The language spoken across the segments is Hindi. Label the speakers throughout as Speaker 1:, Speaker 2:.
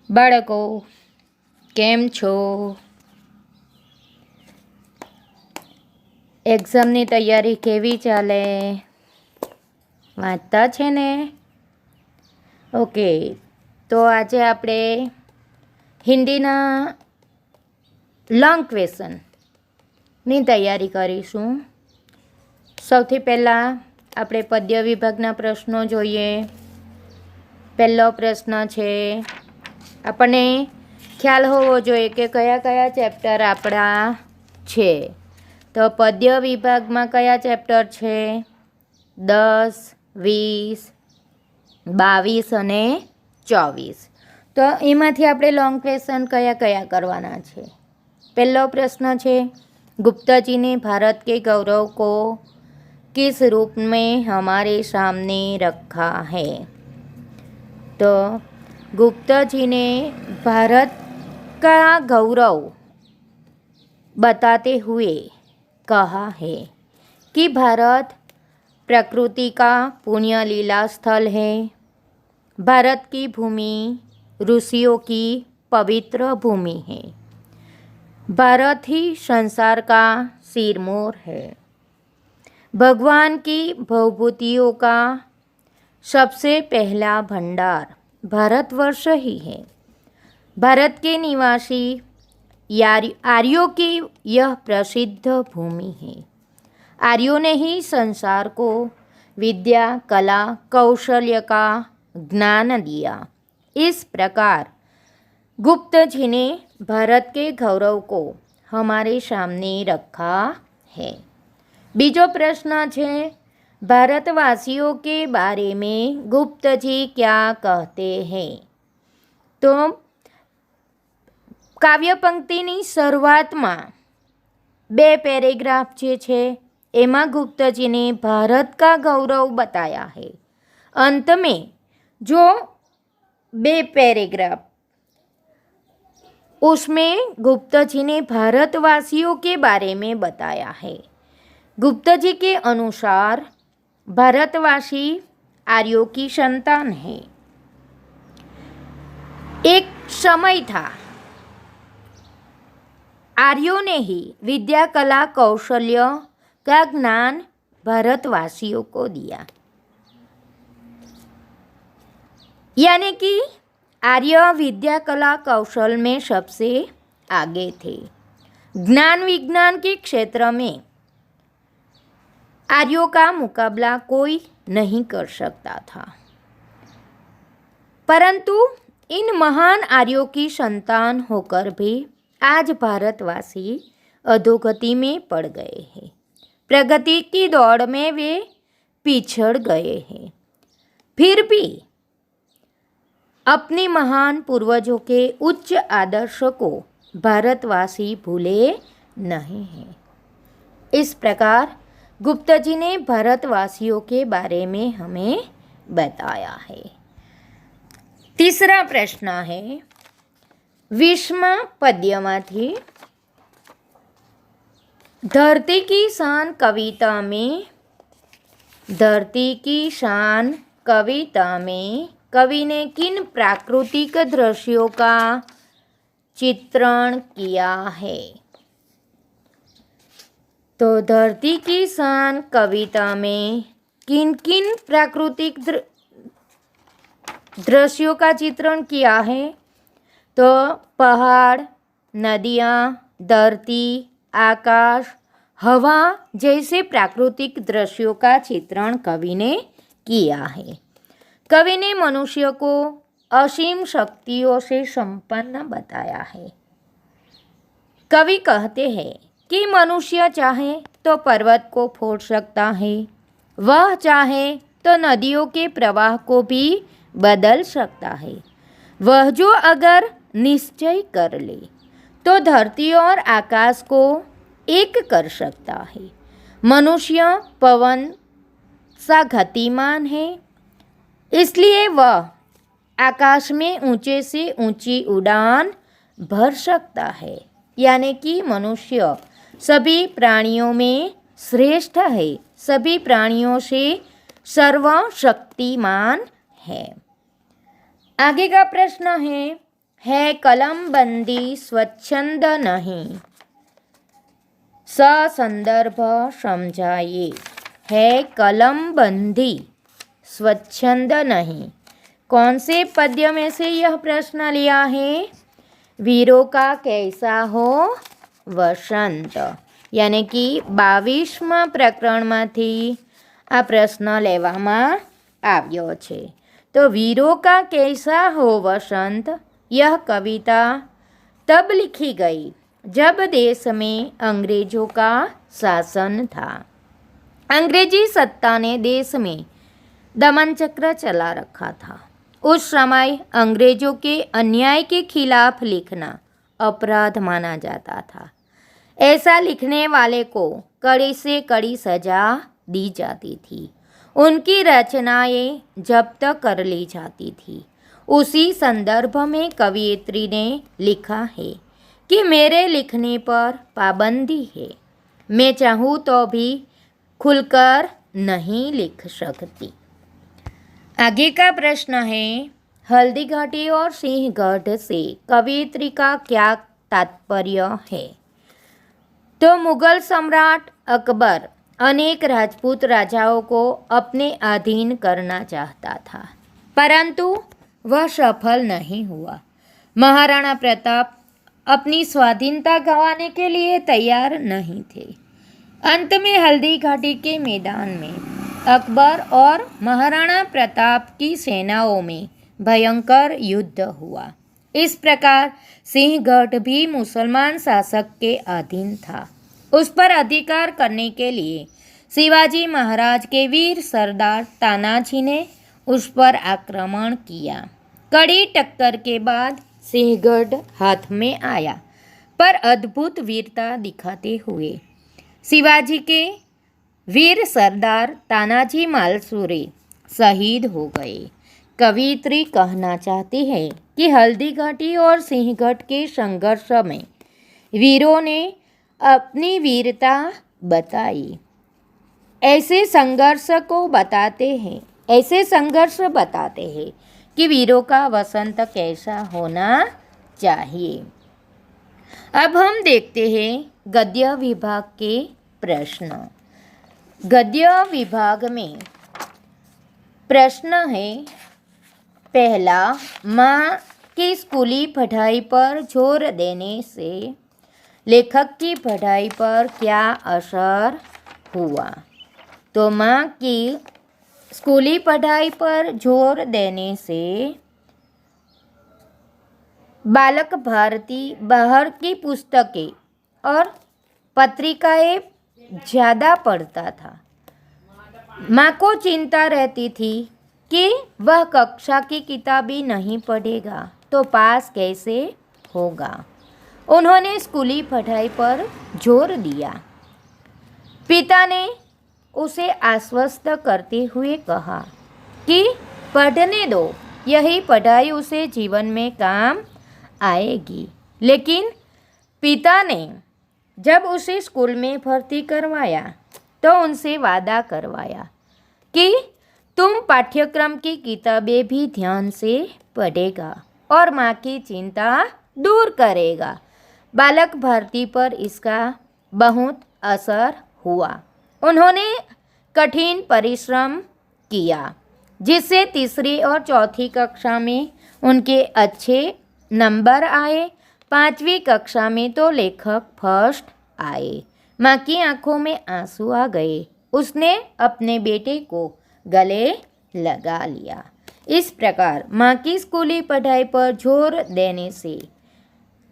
Speaker 1: બાળકો કેમ છો? એક્ઝામની તૈયારી કેવી ચાલે? વાંચતા છે ને? ઓકે, તો આજે આપણે હિન્દીના લોંગ ક્વેશ્ચનની તૈયારી કરીશું. સૌથી પહેલાં આપણે પદ્ય વિભાગના પ્રશ્નો જોઈએ. પહેલો પ્રશ્ન છે, આપણને ખ્યાલ હોવો જોઈએ કે કયા કયા ચેપ્ટર આપણા છે. તો પદ્ય વિભાગમાં કયા ચેપ્ટર છે? 10, 20, 22 અને 24. તો એમાંથી આપણે લોંગ ક્વેશ્ચન કયા કયા કરવાના છે? પહેલો પ્રશ્ન છે, गुप्ता जी ने भारत के गौरव को किस रूप में हमारे सामने रखा है? तो गुप्ता जी ने भारत का गौरव बताते हुए कहा है कि भारत प्रकृति का पुण्य लीला स्थल है. भारत की भूमि ऋषियों की पवित्र भूमि है. भारत ही संसार का सिरमौर है. भगवान की भवभूतियों का सबसे पहला भंडार भारतवर्ष ही है. भारत के निवासी आर्यों की यह प्रसिद्ध भूमि है. आर्यों ने ही संसार को विद्या, कला, कौशल्य का ज्ञान दिया. इस प्रकार गुप्त जी ने भारत के गौरव को हमारे सामने रखा है. बीजो प्रश्न है, भारतवासियों के बारे में गुप्त जी क्या कहते हैं? तो કાવ્ય પંક્તિની શરૂઆતમાં 2 પેરેગ્રાફ જે છે એમાં गुप्तजी भारत का गौरव बताया है. अंत में जो 2 पैराग्राफ उसमें गुप्तजी ने भारतवासियों के बारे में बताया है. गुप्तजी के अनुसार भारतवासी आर्यों की संतान है. एक समय था आर्यों ने ही विद्या, कला, कौशल्य का ज्ञान भारतवासियों को दिया. यानी कि आर्य विद्या, कला, कौशल में सबसे आगे थे. ज्ञान विज्ञान के क्षेत्र में आर्यों का मुकाबला कोई नहीं कर सकता था. परंतु इन महान आर्यों की संतान होकर भी आज भारतवासी अधोगति में पड़ गए हैं. प्रगति की दौड़ में वे पिछड़ गए हैं. फिर भी अपने महान पूर्वजों के उच्च आदर्श को भारतवासी भूले नहीं हैं. इस प्रकार गुप्तजी ने भारतवासियों के बारे में हमें बताया है. तीसरा प्रश्न है, 20वां पद्यमाथी धरती की शान कविता में कवि ने किन प्राकृतिक दृश्यों का चित्रण किया है? तो धरती की शान कविता में किन किन प्राकृतिक दृश्यों का चित्रण किया है? तो पहाड़, नदियाँ, धरती, आकाश, हवा जैसे प्राकृतिक दृश्यों का चित्रण कवि ने किया है. कवि ने मनुष्य को असीम शक्तियों से संपन्न बताया है. कवि कहते हैं कि मनुष्य चाहे तो पर्वत को फोड़ सकता है, वह चाहे तो नदियों के प्रवाह को भी बदल सकता है. वह जो अगर निश्चय कर ले तो धरती और आकाश को एक कर सकता है. मनुष्य पवन सा गतिमान है, इसलिए वह आकाश में ऊंचे से ऊंची उड़ान भर सकता है. यानी कि मनुष्य सभी प्राणियों में श्रेष्ठ है, सभी प्राणियों से सर्वशक्तिमान है. आगे का प्रश्न है, है कलमबंदी स्वच्छंद नहीं, संदर्भ समझाइए। है कलमबंदी स्वच्छंद नहीं, कौन से पद्य में से यह प्रश्न लिया है? वीरों का कैसा हो वसंत, यानी कि 22મા પ્રકરણમાંથી આ પ્રશ્ન લેવામાં આવ્યો છે। तो वीरों का कैसा हो वसंत यह कविता तब लिखी गई जब देश में अंग्रेजों का शासन था। अंग्रेजी सत्ता ने देश में दमन चक्र चला रखा था। उस समय अंग्रेजों के अन्याय के खिलाफ लिखना अपराध माना जाता था। ऐसा लिखने वाले को कड़ी से कड़ी सजा दी जाती थी। उनकी रचनाएं जब्त कर ली जाती थी। उसी संदर्भ में कवयित्री ने लिखा है कि मेरे लिखने पर पाबंदी है, मैं चाहूँ तो भी खुलकर नहीं लिख सकती। आगे का प्रश्न है, हल्दीघाटी और सिंहगढ़ से कवयित्री का क्या तात्पर्य है? तो मुगल सम्राट अकबर अनेक राजपूत राजाओं को अपने अधीन करना चाहता था, परंतु वह सफल नहीं हुआ। महाराणा प्रताप अपनी स्वाधीनता गंवाने के लिए तैयार नहीं थे। अंत में हल्दी घाटी के मैदान में अकबर और महाराणा प्रताप की सेनाओं में भयंकर युद्ध हुआ। इस प्रकार सिंहगढ़ भी मुसलमान शासक के अधीन था। उस पर अधिकार करने के लिए शिवाजी महाराज के वीर सरदार तानाजी ने उस पर आक्रमण किया। कड़ी टक्कर के बाद सिंहगढ़ हाथ में आया, पर अद्भुत वीरता दिखाते हुए शिवाजी के वीर सरदार तानाजी मालसुरे शहीद हो गए। कवयित्री कहना चाहती है कि हल्दीघाटी और सिंहगढ़ के संघर्ष में वीरों ने अपनी वीरता बताई। ऐसे संघर्ष बताते हैं कि वीरों का वसंत कैसा होना चाहिए। अब हम देखते हैं गद्य विभाग के प्रश्न। गद्य विभाग में प्रश्न है, पहला, माँ की स्कूली पढ़ाई पर जोर देने से लेखक की पढ़ाई पर क्या असर हुआ? तो माँ की स्कूली पढ़ाई पर जोर देने से बालक भारती बाहर की पुस्तकें और पत्रिकाएं ज़्यादा पढ़ता था। माँ को चिंता रहती थी कि वह कक्षा की किताबें नहीं पढ़ेगा तो पास कैसे होगा। उन्होंने स्कूली पढ़ाई पर जोर दिया। पिता ने उसे आश्वस्त करते हुए कहा कि पढ़ने दो, यही पढ़ाई उसे जीवन में काम आएगी। लेकिन पिता ने जब उसे स्कूल में भर्ती करवाया तो उनसे वादा करवाया कि तुम पाठ्यक्रम की किताबें भी ध्यान से पढ़ेगा और माँ की चिंता दूर करेगा। बालक भारती पर इसका बहुत असर हुआ। उन्होंने कठिन परिश्रम किया, जिससे तीसरी और चौथी कक्षा में उनके अच्छे नंबर आए। 5वीं कक्षा में तो लेखक फर्स्ट आए। माँ की आंखों में आंसू आ गए। उसने अपने बेटे को गले लगा लिया। इस प्रकार माँ की स्कूली पढ़ाई पर जोर देने से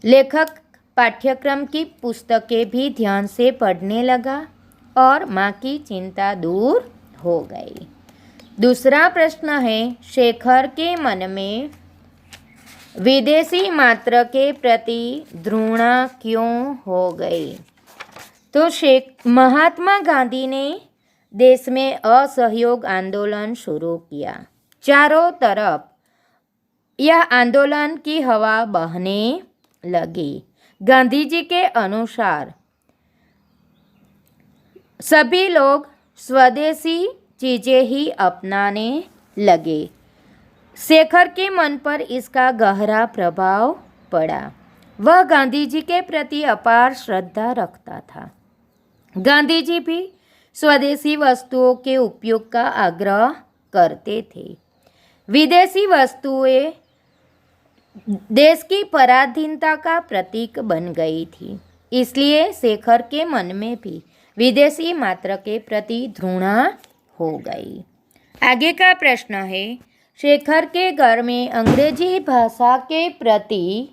Speaker 1: लेखक पाठ्यक्रम की पुस्तकें भी ध्यान से पढ़ने लगा और माँ की चिंता दूर हो गई। दूसरा प्रश्न है, शेखर के मन में विदेशी मात्र के प्रति घृणा क्यों हो गई? तो महात्मा गांधी ने देश में असहयोग आंदोलन शुरू किया। चारों तरफ यह आंदोलन की हवा बहने लगी। गांधी जी के अनुसार सभी लोग स्वदेशी चीज़ें ही अपनाने लगे। शेखर के मन पर इसका गहरा प्रभाव पड़ा। वह गांधी जी के प्रति अपार श्रद्धा रखता था। गांधी जी भी स्वदेशी वस्तुओं के उपयोग का आग्रह करते थे। विदेशी वस्तुएं देश की पराधीनता का प्रतीक बन गई थी। इसलिए शेखर के मन में भी विदेशी मात्रा के प्रति घृणा हो गई। आगे का प्रश्न है, शेखर के घर में अंग्रेजी भाषा के प्रति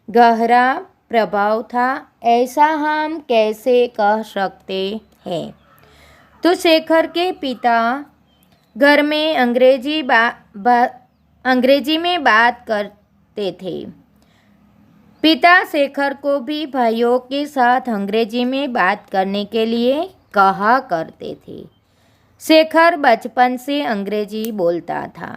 Speaker 1: गहरा प्रभाव था, ऐसा हम कैसे कह सकते हैं? तो शेखर के पिता घर में अंग्रेजी में बात करते थे। पिता शेखर को भी भाइयों के साथ अंग्रेजी में बात करने के लिए कहा करते थे। शेखर बचपन से अंग्रेजी बोलता था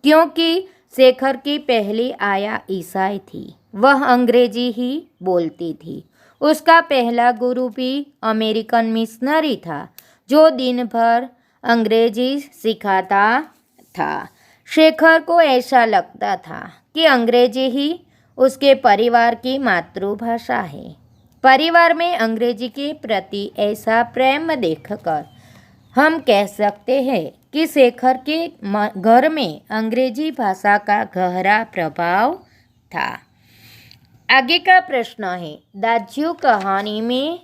Speaker 1: क्योंकि शेखर की पहली आया ईसाई थी। वह अंग्रेजी ही बोलती थी। उसका पहला गुरु भी अमेरिकन मिशनरी था जो दिन भर अंग्रेजी सिखाता था। शेखर को ऐसा लगता था कि अंग्रेजी ही उसके परिवार की मातृभाषा है। परिवार में अंग्रेजी के प्रति ऐसा प्रेम देखकर हम कह सकते हैं कि शेखर के घर में अंग्रेजी भाषा का गहरा प्रभाव था। आगे का प्रश्न है, दाज्यू कहानी में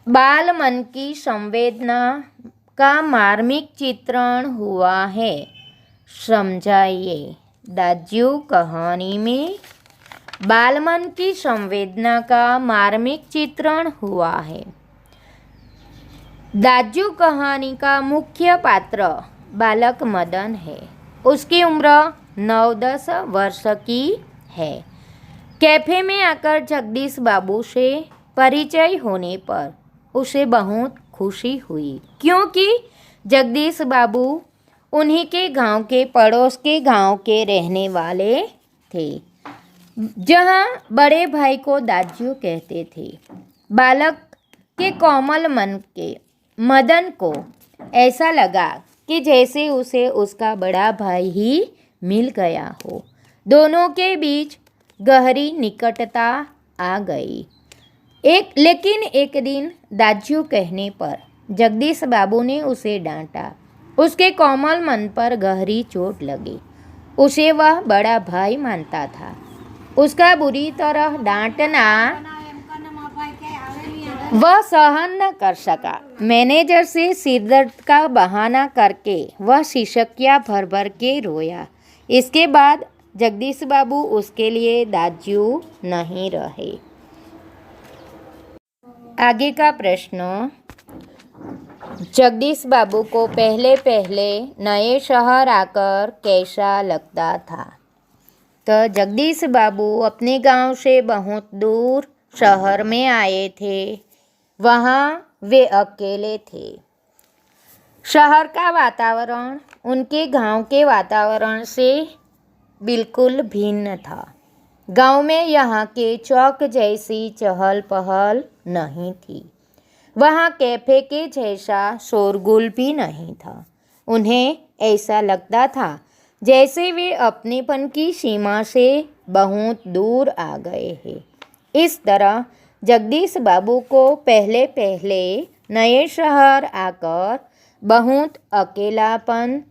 Speaker 1: बाल मन की संवेदना का मार्मिक चित्रण हुआ है, समझाइए। दाज्यू कहानी में बालमन की संवेदना का मार्मिक चित्रण हुआ है। दाज्यू कहानी का मुख्य पात्र बालक मदन है। उसकी उम्र 9-10 वर्ष की है। कैफे में आकर जगदीश बाबू से परिचय होने पर उसे बहुत खुशी हुई क्योंकि जगदीश बाबू उन्हीं के गांव के पड़ोस के गांव के रहने वाले थे, जहां बड़े भाई को दाज्यू कहते थे। बालक के कोमल मन के मदन को ऐसा लगा कि जैसे उसे उसका बड़ा भाई ही मिल गया हो। दोनों के बीच गहरी निकटता आ गई। लेकिन एक दिन दाज्यू कहने पर जगदीश बाबू ने उसे डांटा। उसके कोमल मन पर गहरी चोट लगी। उसे वह बड़ा भाई मानता था। उसका बुरी तरह डांटना वह सहन न कर सका। मैनेजर से सिरदर्द का बहाना करके वह सिसकियां भर भर के रोया। इसके बाद जगदीश बाबू उसके लिए दाज्यू नहीं रहे। आगे का प्रश्न, जगदीश बाबू को पहले पहले नए शहर आकर कैसा लगता था? तो जगदीश बाबू अपने गांव से बहुत दूर शहर में आए थे। वहाँ वे अकेले थे। शहर का वातावरण उनके गांव के वातावरण से बिल्कुल भिन्न था। गांव में यहाँ के चौक जैसी चहल पहल नहीं थी। वहाँ कैफे के जैसा शोरगुल भी नहीं था। उन्हें ऐसा लगता था जैसे वे अपनेपन की सीमा से बहुत दूर आ गए हैं। इस तरह जगदीश बाबू को पहले पहले नए शहर आकर बहुत अकेलापन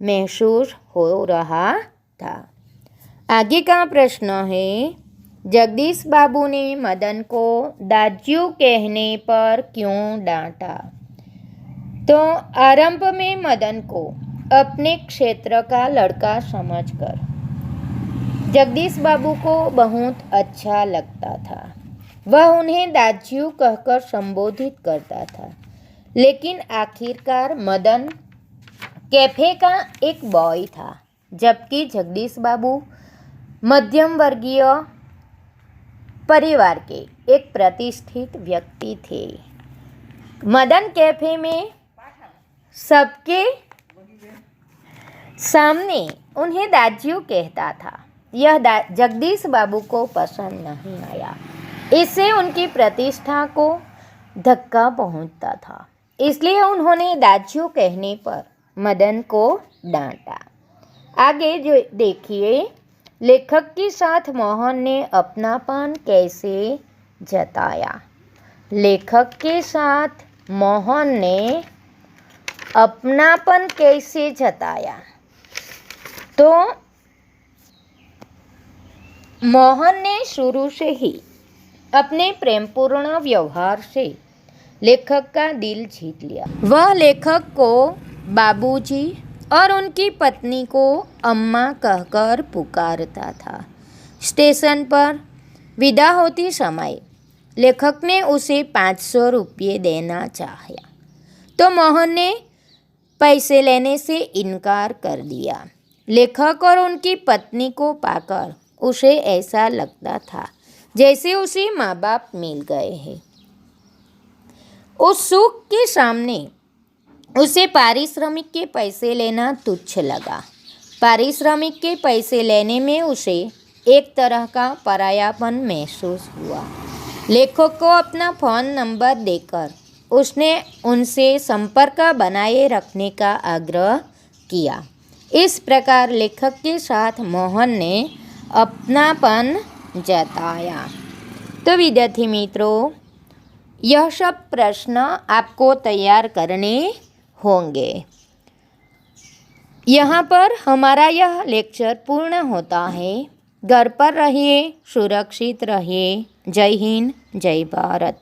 Speaker 1: महसूस हो रहा था। आगे का प्रश्न है, जगदीश बाबू ने मदन को दाज्यू कहने पर क्यों डांटा? तो आरंभ में मदन को अपने क्षेत्र का लड़का समझकर जगदीश बाबू को बहुत अच्छा लगता था। वह उन्हें दाज्यू कहकर संबोधित करता था। लेकिन आखिरकार मदन कैफे का एक बॉय था, जबकि जगदीश बाबू मध्यम वर्गीय परिवार के एक प्रतिष्ठित व्यक्ति थे। मदन कैफे में सबके सामने उन्हें दाज्यू कहता था। यह जगदीश बाबू को पसंद नहीं आया। इससे उनकी प्रतिष्ठा को धक्का पहुंचता था। इसलिए उन्होंने दाज्यू कहने पर मदन को डांटा। आगे जो देखिए, लेखक के साथ मोहन ने अपनापन कैसे जताया। लेखक के साथ मोहन ने अपनापन कैसे जताया? तो मोहन ने शुरू से ही अपने प्रेमपूर्ण व्यवहार से लेखक का दिल जीत लिया। वह लेखक को बाबूजी और उनकी पत्नी को अम्मा कहकर पुकारता था। स्टेशन पर विदा होती समय लेखक ने उसे 500 रुपये देना चाहा, तो मोहन ने पैसे लेने से इनकार कर दिया। लेखक और उनकी पत्नी को पाकर उसे ऐसा लगता था जैसे उसे माँ बाप मिल गए हैं। उस सुख के सामने उसे पारिश्रमिक के पैसे लेना तुच्छ लगा। पारिश्रमिक के पैसे लेने में उसे एक तरह का परायापन महसूस हुआ। लेखक को अपना फ़ोन नंबर देकर उसने उनसे संपर्क बनाए रखने का आग्रह किया। इस प्रकार लेखक के साथ मोहन ने अपनापन जताया। तो विद्यार्थी मित्रों, यह सब प्रश्न आपको तैयार करने होंगे। यहाँ पर हमारा यह लेक्चर पूर्ण होता है। घर पर रहिए, सुरक्षित रहिए। जय हिंद, जय भारत।